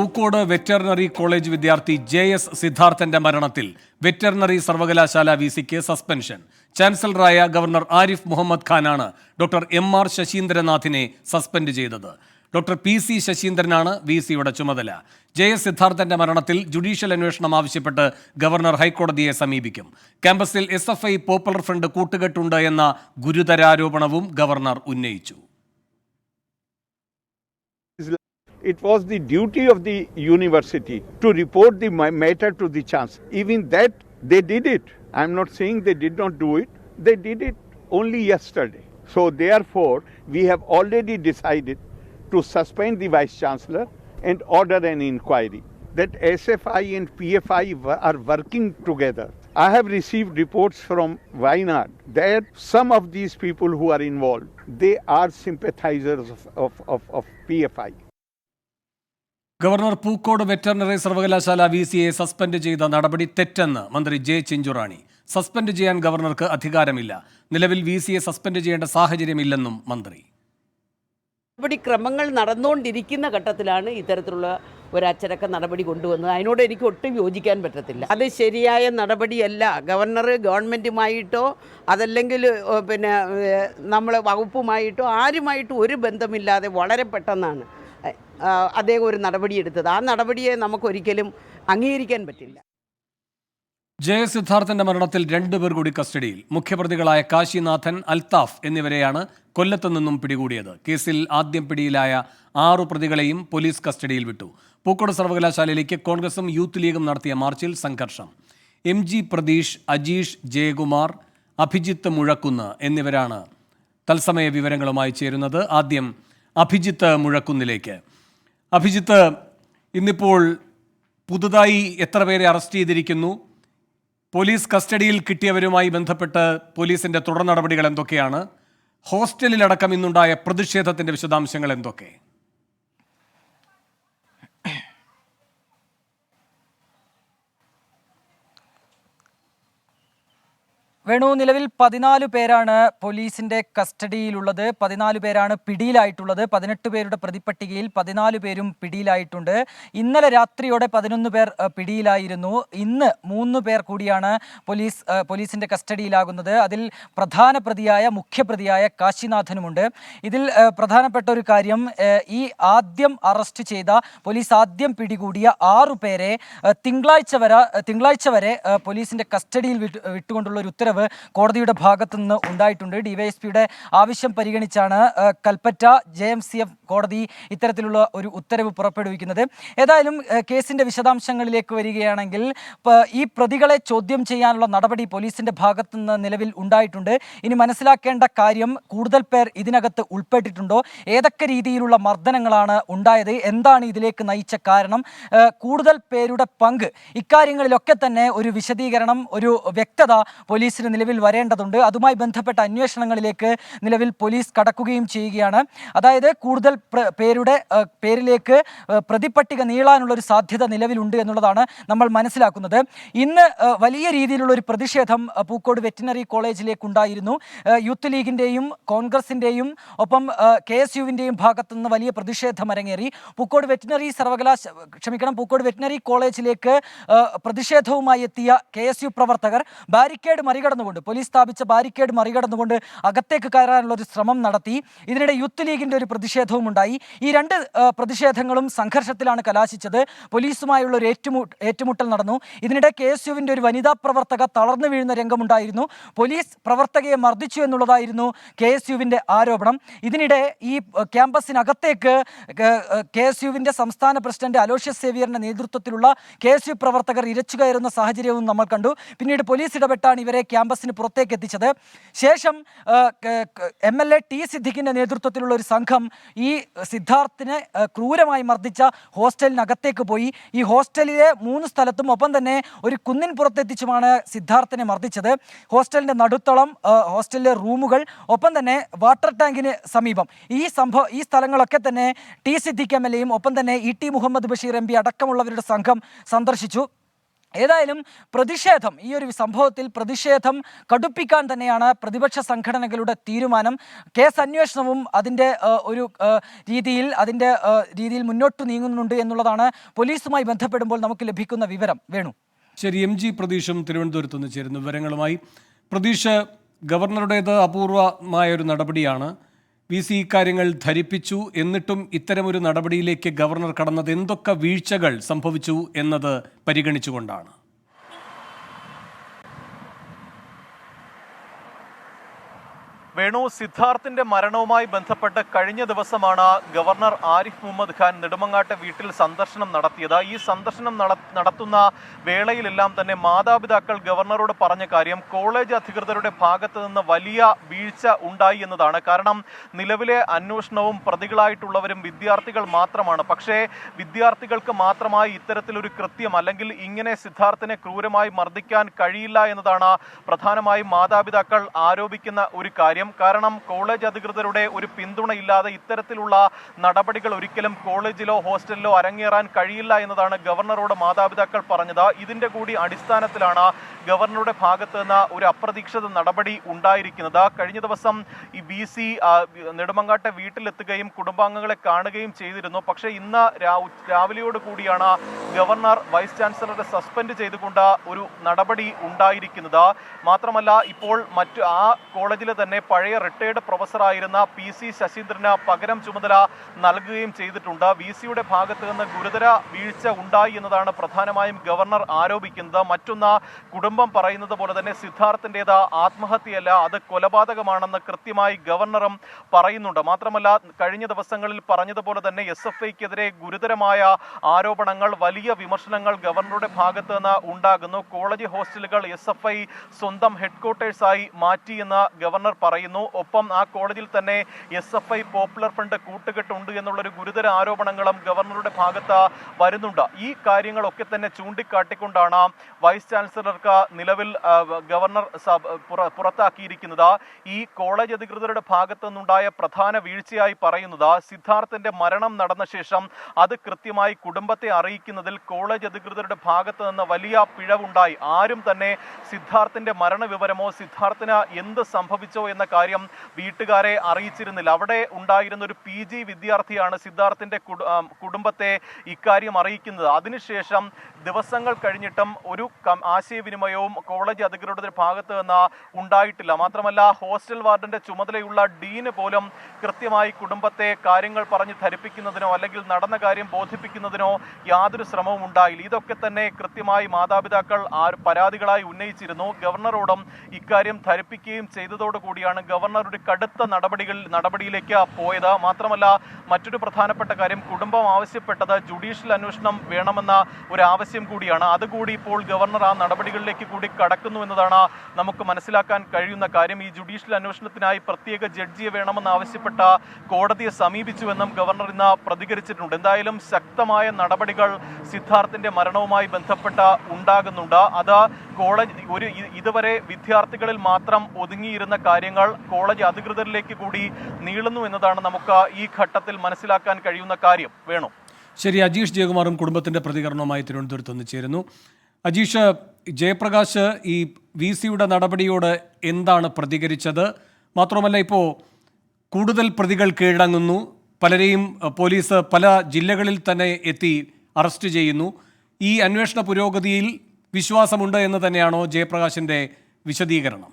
Pookode veterinary college വിദ്യാർത്ഥി JS സിദ്ധാർത്ഥന്റെ മരണത്തിൽ വെറ്ററിനറി സർവകലാശാല വിസിക്ക് സസ്പെൻഷൻ. ചാൻസലറായ ഗവർണർ ആരിഫ് മുഹമ്മദ് ഖാനാണ് ഡോക്ടർ MR ശശീന്ദ്രനാഥിനെ സസ്പെൻഡ് ചെയ്തത്. ഡോക്ടർ PC ശശീന്ദ്രനാണ് വിസിയുടെ ചുമതല. JS സിദ്ധാർത്ഥന്റെ മരണത്തിൽ ജുഡീഷ്യൽ അന്വേഷണം ആവശ്യപ്പെട്ട് ഗവർണർ ഹൈക്കോടതിയെ സമീപിക്കും. ക്യാമ്പസിൽ SFI പോപ്പുലർ ഫ്രണ്ട് കൂട്ടുകെട്ടുണ്ട് എന്ന ഗുരുതരാരോപണവും ഗവർണർ ഉന്നയിച്ചു. It was the duty of the university to report the matter to the chancellor. Even that, they did it. I'm not saying they did not do it. They did it only yesterday. So therefore, we have already decided to suspend the vice chancellor and order an inquiry. That SFI and PFI are working together. I have received reports from Wayanad that some of these people who are involved, they are sympathizers of PFI. Governor Pookode veterinary സർവകലാശാല വിസിയെ suspend ചെയ്ത നടപടി തെറ്റെന്ന് മന്ത്രി J. Chinchu Rani. Suspend ചെയ്യാൻ ഗവർണർക്ക് അധികാരമില്ല. നിലവിൽ വിസിയെ suspend ചെയ്യേണ്ട സാഹചര്യമില്ലെന്നും മന്ത്രി. നടപടിക്രമങ്ങൾ നടന്നുകൊണ്ടിരിക്കുന്ന ഘട്ടത്തിലാണ് ഇത്തരത്തിലുള്ള ഒരു അച്ചടക്ക നടപടി കൊണ്ടുവന്നത്. അതിനോട് എനിക്ക് ഒട്ടും യോജിക്കാൻ പറ്റത്തില്ല. അത് ശരിയായ നടപടിയല്ല. ഗവർണർ ഗവൺമെൻറ്റുമായിട്ടോ അതല്ലെങ്കിൽ നമ്മളെ വകുപ്പുമായിട്ടോ ആരുമായിട്ടോ ഒരു ബന്ധമില്ലാതെ വളരെ പെട്ടെന്നാണ് അദ്ദേഹം ഒരു നടപടിയെടുത്തത്. ആ നടപടിയെ നമുക്കൊരിക്കലും അംഗീകരിക്കാൻ പറ്റില്ല. JS സിദ്ധാർത്ഥന്റെ മരണത്തിൽ 2 പേർ കൂടി കസ്റ്റഡിയിൽ. മുഖ്യപ്രതികളായ കാശിനാഥൻ, അൽത്താഫ് എന്നിവരെയാണ് കൊല്ലത്തു നിന്നും പിടികൂടിയത്. കേസിൽ ആദ്യം പിടിയിലായ 6 പ്രതികളെയും പോലീസ് കസ്റ്റഡിയിൽ വിട്ടു. പൂക്കോട് സർവകലാശാലയിലേക്ക് കോൺഗ്രസും യൂത്ത് ലീഗും നടത്തിയ മാർച്ചിൽ സംഘർഷം. MG പ്രതീഷ്, അജീഷ് ജയകുമാർ, അഭിജിത്ത് മുഴക്കുന്ന് എന്നിവരാണ് തത്സമയ വിവരങ്ങളുമായി ചേരുന്നത്. ആദ്യം അഭിജിത്ത് മുഴക്കുന്നിലേക്ക്. അഭിജിത്ത്, ഇന്നിപ്പോൾ പുതുതായി എത്ര പേരെ അറസ്റ്റ് ചെയ്തിരിക്കുന്നു? പോലീസ് കസ്റ്റഡിയിൽ കിട്ടിയവരുമായി ബന്ധപ്പെട്ട് പോലീസിന്റെ തുടർ നടപടികൾ എന്തൊക്കെയാണ്? ഹോസ്റ്റലിലടക്കം ഇന്നുണ്ടായ പ്രതിഷേധത്തിന്റെ വിശദാംശങ്ങൾ എന്തൊക്കെ? വേണു, നിലവിൽ 14 പേരാണ് പോലീസിന്റെ കസ്റ്റഡിയിലുള്ളത്. 14 പേരാണ് പിടിയിലായിട്ടുള്ളത്. 18 പേരുടെ പ്രതിപ്പട്ടികയിൽ 14 പേരും പിടിയിലായിട്ടുണ്ട്. ഇന്നലെ രാത്രിയോടെ 11 പേർ പിടിയിലായിരുന്നു. ഇന്ന് 3 പേർ കൂടിയാണ് പോലീസിന്റെ കസ്റ്റഡിയിലാകുന്നത്. അതിൽ പ്രധാന പ്രതിയായ മുഖ്യപ്രതിയായ കാശിനാഥനുമുണ്ട്. ഇതിൽ പ്രധാനപ്പെട്ട ഒരു കാര്യം, ഈ ആദ്യം അറസ്റ്റ് ചെയ്ത പോലീസ് ആദ്യം പിടികൂടിയ 6 പേരെ തിങ്കളാഴ്ച വരെ പോലീസിന്റെ കസ്റ്റഡിയിൽ വിട്ടുകൊണ്ടുള്ള ഒരു ഉത്തരവ് കോടതിയുടെ ഭാഗത്തു നിന്ന് ഉണ്ടായിട്ടുണ്ട്. ഡിവൈഎസ്പിയുടെ ആവശ്യം പരിഗണിച്ചാണ് കൽപ്പറ്റ JMCF കോടതി ഇത്തരത്തിലുള്ള ഒരു ഉത്തരവ് പുറപ്പെടുവിക്കുന്നത്. ഏതായാലും കേസിന്റെ വിശദാംശങ്ങളിലേക്ക് വരികയാണെങ്കിൽ, ഈ പ്രതികളെ ചോദ്യം ചെയ്യാനുള്ള നടപടി പോലീസിന്റെ ഭാഗത്തു നിന്ന് നിലവിൽ ഉണ്ടായിട്ടുണ്ട്. ഇനി മനസ്സിലാക്കേണ്ട കാര്യം, കൂടുതൽ പേർ ഇതിനകത്ത് ഉൾപ്പെട്ടിട്ടുണ്ടോ? ഏതൊക്കെ രീതിയിലുള്ള മർദ്ദനങ്ങളാണ് ഉണ്ടായത്? എന്താണ് ഇതിലേക്ക് നയിച്ച കാരണം? കൂടുതൽ പേരുടെ പങ്ക്, ഇക്കാര്യങ്ങളിലൊക്കെ തന്നെ ഒരു വിശദീകരണം, ഒരു വ്യക്തത പോലീസിന് നിലവിൽ വരേണ്ടതുണ്ട്. അതുമായി ബന്ധപ്പെട്ട അന്വേഷണങ്ങളിലേക്ക് നിലവിൽ പോലീസ് കടക്കുകയും ചെയ്യുകയാണ്. അതായത് കൂടുതൽ പേരുടെ പേരിലേക്ക് പ്രതിപ്പട്ടിക നീളാനുള്ള ഒരു സാധ്യത നിലവിലുണ്ട് എന്നുള്ളതാണ് നമ്മൾ മനസ്സിലാക്കുന്നത്. ഇന്ന് വലിയ രീതിയിലുള്ള ഒരു പ്രതിഷേധം പൂക്കോട് വെറ്റിനറി കോളേജിലേക്കുണ്ടായിരുന്നു. യൂത്ത് ലീഗിൻ്റെയും കോൺഗ്രസിൻ്റെയും ഒപ്പം KSUവിൻ്റെയും ഭാഗത്തുനിന്ന് വലിയ പ്രതിഷേധം അരങ്ങേറി. പൂക്കോട് വെറ്റിനറി കോളേജിലേക്ക് പ്രതിഷേധവുമായി എത്തിയ KSU പ്രവർത്തകർ ബാരിക്കേഡ് മറികടന്നുകൊണ്ട്, പോലീസ് സ്ഥാപിച്ച ബാരിക്കേഡ് മറികടന്നുകൊണ്ട് അകത്തേക്ക് കയറാനുള്ള ഒരു ശ്രമം നടത്തി. ഇതിനിടെ യൂത്ത് ലീഗിന്റെ ഒരു പ്രതിഷേധവും ഉണ്ടായി. ഈ 2 പ്രതിഷേധങ്ങളും സംഘർഷത്തിലാണ് കലാശിച്ചത്. പോലീസുമായുള്ള ഒരു ഏറ്റുമുട്ടൽ നടന്നു. ഇതിനിടെ KSUവിന്റെ ഒരു വനിതാ പ്രവർത്തക തളർന്നു വീഴുന്ന രംഗമുണ്ടായിരുന്നു. പോലീസ് പ്രവർത്തകയെ മർദ്ദിച്ചു എന്നുള്ളതായിരുന്നു KSUവിന്റെ ആരോപണം. ഇതിനിടെ ഈ ക്യാമ്പസിനകത്തേക്ക് KSUവിന്റെ സംസ്ഥാന പ്രസിഡന്റ് അലോഷ്യസ് സേവിയറിന്റെ നേതൃത്വത്തിലുള്ള KSU പ്രവർത്തകർ ഇരച്ചു കയറുന്ന സാഹചര്യവും നമ്മൾ കണ്ടു. പിന്നീട് പോലീസ് ഇടപെട്ടാണ് ഇവരെ ക്യാമ്പസിന് പുറത്തേക്ക് എത്തിച്ചത്. ശേഷം MLA T. സിദ്ദിഖിന്റെ നേതൃത്വത്തിലുള്ള ഒരു സംഘം ഈ സിദ്ധാർത്ഥിനെ ക്രൂരമായി മർദ്ദിച്ച ഹോസ്റ്റലിനകത്തേക്ക് പോയി. ഈ ഹോസ്റ്റലിലെ 3 സ്ഥലത്തും ഒപ്പം തന്നെ ഒരു കുന്നിൻ പുറത്തെത്തിച്ചുമാണ് സിദ്ധാർത്ഥിനെ മർദ്ദിച്ചത്. ഹോസ്റ്റലിന്റെ നടുത്തളം, ഹോസ്റ്റലിലെ റൂമുകൾ, ഒപ്പം തന്നെ വാട്ടർ ടാങ്കിന് സമീപം ഈ സ്ഥലങ്ങളൊക്കെ തന്നെ T. സിദ്ദിഖ് MLAയും ഒപ്പം തന്നെ ET മുഹമ്മദ് ബഷീർ MP അടക്കമുള്ളവരുടെ സംഘം സന്ദർശിച്ചു. ഏതായാലും പ്രതിഷേധം, ഈ ഒരു സംഭവത്തിൽ പ്രതിഷേധം കടുപ്പിക്കാൻ തന്നെയാണ് പ്രതിപക്ഷ സംഘടനകളുടെ തീരുമാനം. കേസ് അന്വേഷണവും അതിൻ്റെ രീതിയിൽ മുന്നോട്ട് നീങ്ങുന്നുണ്ട് എന്നുള്ളതാണ് പോലീസുമായി ബന്ധപ്പെടുമ്പോൾ നമുക്ക് ലഭിക്കുന്ന വിവരം. വേണു. ശരി, MG പ്രതീഷും തിരുവനന്തപുരത്ത് നിന്ന് ചേരുന്ന വിവരങ്ങളുമായി. പ്രതീഷ്, ഗവർണറുടേത് അപൂർവമായൊരു നടപടിയാണ്. VC ഇക്കാര്യങ്ങൾ ധരിപ്പിച്ചു, എന്നിട്ടും ഇത്തരമൊരു നടപടിയിലേക്ക് ഗവർണർ കടന്നത് എന്തൊക്കെ വീഴ്ചകൾ സംഭവിച്ചു എന്നത് പരിഗണിച്ചുകൊണ്ടാണ്? വേണു, സിദ്ധാർത്ഥിന്റെ മരണവുമായി ബന്ധപ്പെട്ട് കഴിഞ്ഞ ദിവസമാണ് ഗവർണർ ആരിഫ് മുഹമ്മദ് ഖാൻ നെടുമങ്ങാട്ടെ വീട്ടിൽ സന്ദർശനം നടത്തിയത്. ഈ സന്ദർശനം നടത്തുന്ന വേളയിലെല്ലാം തന്നെ മാതാപിതാക്കൾ ഗവർണറോട് പറഞ്ഞ കാര്യം കോളേജ് അധികൃതരുടെ ഭാഗത്ത് നിന്ന് വലിയ വീഴ്ച ഉണ്ടായി എന്നതാണ്. കാരണം നിലവിലെ അന്വേഷണവും പ്രതികളായിട്ടുള്ളവരും വിദ്യാർത്ഥികൾ മാത്രമാണ്. പക്ഷേ വിദ്യാർത്ഥികൾക്ക് മാത്രമായി ഇത്തരത്തിലൊരു കൃത്യം അല്ലെങ്കിൽ ഇങ്ങനെ സിദ്ധാർത്ഥിനെ ക്രൂരമായി മർദ്ദിക്കാൻ കഴിയില്ല എന്നതാണ് പ്രധാനമായും മാതാപിതാക്കൾ ആരോപിക്കുന്ന ഒരു കാര്യം. കാരണം കോളേജ് അധികൃതരുടെ ഒരു പിന്തുണയില്ലാതെ ഇത്തരത്തിലുള്ള നടപടികൾ ഒരിക്കലും കോളേജിലോ ഹോസ്റ്റലിലോ അരങ്ങേറാൻ കഴിയില്ല എന്നതാണ് ഗവർണറോട് മാതാപിതാക്കൾ പറഞ്ഞത്. ഇതിന്റെ കൂടി അടിസ്ഥാനത്തിലാണ് ഗവർണറുടെ ഭാഗത്ത് നിന്ന് ഒരു അപ്രതീക്ഷിത നടപടി ഉണ്ടായിരിക്കുന്നത്. കഴിഞ്ഞ ദിവസം ഈ VC നെടുമങ്ങാട്ടെ വീട്ടിലെത്തുകയും കുടുംബാംഗങ്ങളെ കാണുകയും ചെയ്തിരുന്നു. പക്ഷേ ഇന്ന് രാവിലെയോട് കൂടിയാണ് ഗവർണർ വൈസ് ചാൻസലറെ സസ്പെൻഡ് ചെയ്തുകൊണ്ട് ഒരു നടപടി ഉണ്ടായിരിക്കുന്നത്. മാത്രമല്ല, ഇപ്പോൾ ആ കോളേജിലെ തന്നെ പഴയ റിട്ടയർഡ് പ്രൊഫസറായിരുന്ന PC ശശീന്ദ്രന് പകരം ചുമതല നൽകുകയും ചെയ്തിട്ടുണ്ട്. VCയുടെ ഭാഗത്ത് നിന്ന് ഗുരുതര വീഴ്ച ഉണ്ടായി എന്നതാണ് പ്രധാനമായും ഗവർണർ ആരോപിക്കുന്നത്. മറ്റൊന്ന്, കുടുംബം പറയുന്നത് പോലെ തന്നെ സിദ്ധാർത്ഥിൻ്റെത് ആത്മഹത്യയല്ല, അത് കൊലപാതകമാണെന്ന് കൃത്യമായി ഗവർണറും പറയുന്നുണ്ട്. മാത്രമല്ല, കഴിഞ്ഞ ദിവസങ്ങളിൽ പറഞ്ഞതുപോലെ തന്നെ SFIക്കെതിരെ ഗുരുതരമായ ആരോപണങ്ങൾ, വലിയ വിമർശനങ്ങൾ ഗവർണറുടെ ഭാഗത്ത് നിന്ന് ഉണ്ടാകുന്നു. കോളേജ് ഹോസ്റ്റലുകൾ SFI സ്വന്തം ഹെഡ്ക്വാർട്ടേഴ്സായി മാറ്റിയെന്ന് ഗവർണർ പറയുന്നു. ഒപ്പം ആ കോളേജിൽ തന്നെ SFI പോപ്പുലർ ഫ്രണ്ട് കൂട്ടുകെട്ടുണ്ട് എന്നുള്ളൊരു ഗുരുതര ആരോപണങ്ങളും ഗവർണറുടെ ഭാഗത്ത് വരുന്നുണ്ട്. ഈ കാര്യങ്ങളൊക്കെ തന്നെ ചൂണ്ടിക്കാട്ടിക്കൊണ്ടാണ് വൈസ് ചാൻസലർക്ക് നിലവിൽ ഗവർണർ പുറത്താക്കിയിരിക്കുന്നത്. ഈ കോളേജ് അധികൃതരുടെ ഭാഗത്തു നിന്നുണ്ടായ പ്രധാന വീഴ്ചയായി പറയുന്നത് സിദ്ധാർത്ഥിന്റെ മരണം നടന്ന ശേഷം അത് കൃത്യമായി കുടുംബത്തെ അറിയിക്കുന്നതിൽ കോളേജ് അധികൃതരുടെ ഭാഗത്തു നിന്ന് വലിയ പിഴവുണ്ടായി. ആരും തന്നെ സിദ്ധാർത്ഥിന്റെ മരണവിവരമോ സിദ്ധാർത്ഥിന് എന്ത് സംഭവിച്ചോ എന്ന കാര്യം വീട്ടുകാരെ അറിയിച്ചിരുന്നില്ല. അവിടെ ഉണ്ടായിരുന്ന ഒരു PG വിദ്യാർത്ഥിയാണ് സിദ്ധാർത്ഥിന്റെ കുടുംബത്തെ ഇക്കാര്യം അറിയിക്കുന്നത്. അതിനുശേഷം ദിവസങ്ങൾ കഴിഞ്ഞിട്ടും ഒരു ആശയവിനിമയവും കോളേജ് അധികൃതരുടെ ഭാഗത്ത് നിന്ന് ഉണ്ടായിട്ടില്ല. മാത്രമല്ല, ഹോസ്റ്റൽ വാർഡന്റെ ചുമതലയുള്ള ഡീന് പോലും കൃത്യമായി കുടുംബത്തെ കാര്യങ്ങൾ പറഞ്ഞ് ധരിപ്പിക്കുന്നതിനോ അല്ലെങ്കിൽ നടന്ന കാര്യം ബോധിപ്പിക്കുന്നതിനോ യാതൊരു ശ്രമവും ഉണ്ടായില്ല. ഇതൊക്കെ തന്നെ കൃത്യമായി മാതാപിതാക്കൾ പരാതികളായി ഉന്നയിച്ചിരുന്നു. ഗവർണറോടും ഇക്കാര്യം ധരിപ്പിക്കുകയും ചെയ്തതോടുകൂടിയാണ് ഗവർണർ ഒരു കടുത്ത നടപടിയിലേക്ക് പോയത്. മാത്രമല്ല, മറ്റൊരു പ്രധാനപ്പെട്ട കാര്യം, കുടുംബം ആവശ്യപ്പെട്ടത് ജുഡീഷ്യൽ അന്വേഷണം വേണമെന്ന ഒരു ആവശ്യം കൂടിയാണ്. അതുകൂടി ഇപ്പോൾ ഗവർണർ ആ നടപടികളിലേക്ക് കൂടി കടക്കുന്നു എന്നതാണ് നമുക്ക് മനസ്സിലാക്കാൻ കഴിയുന്ന കാര്യം. ഈ ജുഡീഷ്യൽ അന്വേഷണത്തിനായി പ്രത്യേക ജഡ്ജിയെ വേണമെന്ന് ആവശ്യപ്പെട്ട കോടതിയെ സമീപിച്ചുവെന്നും ഗവർണർ ഇന്ന് പ്രതികരിച്ചിട്ടുണ്ട്. എന്തായാലും ശക്തമായ നടപടികൾ സിദ്ധാർത്ഥിന്റെ മരണവുമായി ബന്ധപ്പെട്ട് ഉണ്ടാകുന്നുണ്ട്. അത് ഇതുവരെ വിദ്യാർത്ഥികളിൽ മാത്രം ഒതുങ്ങിയിരുന്ന കാര്യങ്ങൾ കോളേജ് അധികൃതരിലേക്ക് കൂടി നീളുന്നു എന്നതാണ് നമുക്ക് ഈ ഘട്ടത്തിൽ മനസ്സിലാക്കാൻ കഴിയുന്ന കാര്യം. വേണു. ശരി, അജീഷ് ജയകുമാറും കുടുംബത്തിന്റെ പ്രതികരണവുമായി തിരുവനന്തപുരത്ത് നിന്ന് ചേരുന്നു. അജീഷ്, ജയപ്രകാശ് ഈ VCയുടെ നടപടിയോട് എന്താണ് പ്രതികരിച്ചത്? മാത്രമല്ല, ഇപ്പോൾ കൂടുതൽ പ്രതികൾ കീഴടങ്ങുന്നു, പലരെയും പോലീസ് പല ജില്ലകളിൽ തന്നെ എത്തി അറസ്റ്റ് ചെയ്യുന്നു. ഈ അന്വേഷണ പുരോഗതിയിൽ വിശ്വാസമുണ്ട് എന്ന് തന്നെയാണോ ജയപ്രകാശിന്റെ വിശദീകരണം?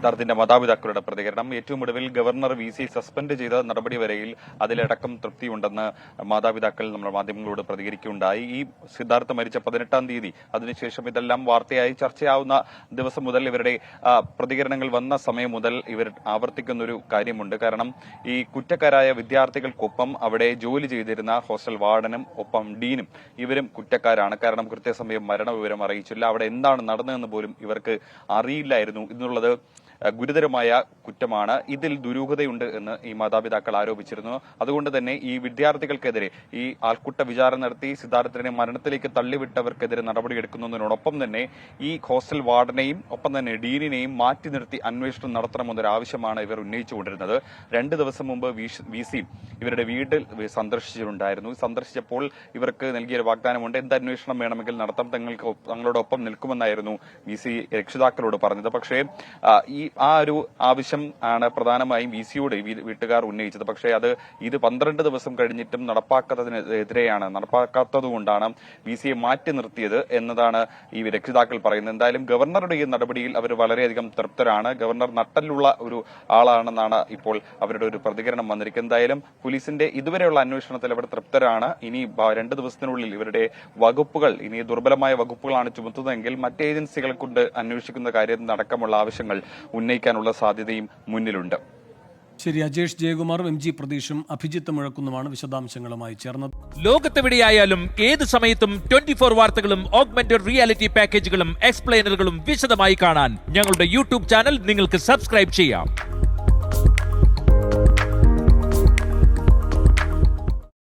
സിദ്ധാർത്ഥിന്റെ മാതാപിതാക്കളുടെ പ്രതികരണം. ഏറ്റവും ഒടുവിൽ ഗവർണർ VC സസ്പെൻഡ് ചെയ്ത നടപടി വരെയിൽ അതിലടക്കം തൃപ്തിയുണ്ടെന്ന് മാതാപിതാക്കൾ നമ്മുടെ മാധ്യമങ്ങളോട് പ്രതികരിക്കുകയുണ്ടായി. ഈ സിദ്ധാർത്ഥ് മരിച്ച 18-ാം തീയതി, അതിനുശേഷം ഇതെല്ലാം വാർത്തയായി ചർച്ചയാവുന്ന ദിവസം മുതൽ ഇവരുടെ പ്രതികരണങ്ങൾ വന്ന സമയം മുതൽ ഇവർ ആവർത്തിക്കുന്ന ഒരു കാര്യമുണ്ട്. കാരണം ഈ കുറ്റക്കാരായ വിദ്യാർത്ഥികൾക്കൊപ്പം അവിടെ ജോലി ചെയ്തിരുന്ന ഹോസ്റ്റൽ വാർഡനും ഒപ്പം ഡീനും ഇവരും കുറ്റക്കാരാണ്. കാരണം കൃത്യസമയം മരണവിവരം അറിയിച്ചില്ല, അവിടെ എന്താണ് നടന്നതെന്ന് പോലും ഇവർക്ക് അറിയില്ലായിരുന്നു എന്നുള്ളത് ഗുരുതരമായ കുറ്റമാണ്. ഇതിൽ ദുരൂഹതയുണ്ട് എന്ന് ഈ മാതാപിതാക്കൾ ആരോപിച്ചിരുന്നു. അതുകൊണ്ട് തന്നെ ഈ വിദ്യാർത്ഥികൾക്കെതിരെ ഈ ആൾക്കൂട്ട വിചാരണ നടത്തി സിദ്ധാർത്ഥിനെ മരണത്തിലേക്ക് തള്ളിവിട്ടവർക്കെതിരെ നടപടിയെടുക്കുന്നതിനോടൊപ്പം തന്നെ ഈ ഹോസ്റ്റൽ വാർഡനെയും ഒപ്പം തന്നെ ഡീനിനെയും മാറ്റി നിർത്തി അന്വേഷണം നടത്തണമെന്നൊരു ആവശ്യമാണ് ഇവർ ഉന്നയിച്ചുകൊണ്ടിരുന്നത്. 2 ദിവസം മുമ്പ് VC ഇവരുടെ വീട്ടിൽ സന്ദർശിച്ചിട്ടുണ്ടായിരുന്നു. സന്ദർശിച്ചപ്പോൾ ഇവർക്ക് നൽകിയൊരു വാഗ്ദാനമുണ്ട്, എന്ത് അന്വേഷണം വേണമെങ്കിൽ നടത്താം, തങ്ങളോടൊപ്പം നിൽക്കുമെന്നായിരുന്നു VC രക്ഷിതാക്കളോട് പറഞ്ഞത്. പക്ഷേ ആ ഒരു ആവശ്യം ആണ് പ്രധാനമായും VCയോട് വീട്ടുകാർ ഉന്നയിച്ചത്. പക്ഷേ ഇത് 12 ദിവസം കഴിഞ്ഞിട്ടും നടപ്പാക്കാത്തതുകൊണ്ടാണ് VCയെ മാറ്റി നിർത്തിയത് എന്നതാണ് ഈ രക്ഷിതാക്കൾ പറയുന്നത്. എന്തായാലും ഗവർണറുടെ ഈ നടപടിയിൽ അവർ വളരെയധികം തൃപ്തരാണ്. ഗവർണർ നട്ടലുള്ള ഒരു ആളാണെന്നാണ് ഇപ്പോൾ അവരുടെ ഒരു പ്രതികരണം വന്നിരിക്കുന്നത്. എന്തായാലും പോലീസിന്റെ ഇതുവരെയുള്ള അന്വേഷണത്തിൽ അവർ തൃപ്തരാണ്. ഇനി 2 ദിവസത്തിനുള്ളിൽ ഇവരുടെ വകുപ്പുകൾ ഇനി ദുർബലമായ വകുപ്പുകളാണ് ചുമത്തുന്നതെങ്കിൽ മറ്റ് ഏജൻസികളെ കൊണ്ട് അന്വേഷിക്കുന്ന കാര്യത്തിൽ അടക്കമുള്ള ആവശ്യങ്ങൾ ഉന്നയിക്കാനുള്ള സാധ്യതയും മുന്നിലുണ്ട്. ശരി, അജേഷ് ജയകുമാറും MG പ്രതീഷും അഭിജിത്ത് മുഴക്കുന്നുമാണ് വിശദാംശങ്ങളുമായി ചേർന്നത്. ലോകത്തെവിടെയായാലും ഏത് സമയത്തും 24 വാർത്തകളും ഓഗ്മെന്റഡ് റിയാലിറ്റി പാക്കേജുകളും എക്സ്പ്ലെയിനറുകളും വിശദമായി കാണാൻ ഞങ്ങളുടെ YouTube ചാനൽ നിങ്ങൾക്ക് സബ്സ്ക്രൈബ് ചെയ്യാം.